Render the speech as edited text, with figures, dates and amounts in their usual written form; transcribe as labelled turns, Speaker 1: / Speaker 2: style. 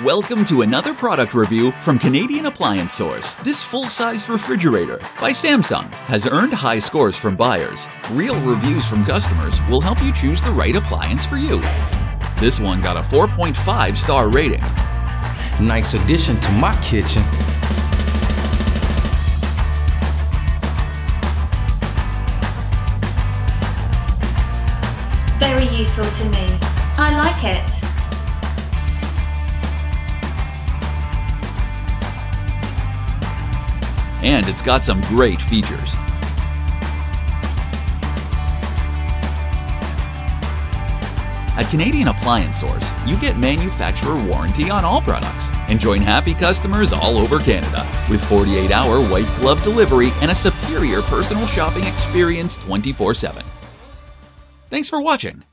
Speaker 1: Welcome to another product review from Canadian Appliance Source. This full-size refrigerator by Samsung has earned high scores from buyers. Real reviews from customers will help you choose the right appliance for you. This one got a 4.5-star rating.
Speaker 2: Nice addition to my kitchen.
Speaker 3: Very useful to me. I like it.
Speaker 1: And it's got some great features. At Canadian Appliance Source, you get manufacturer warranty on all products and join happy customers all over Canada with 48-hour white glove delivery and a superior personal shopping experience 24/7. Thanks for watching.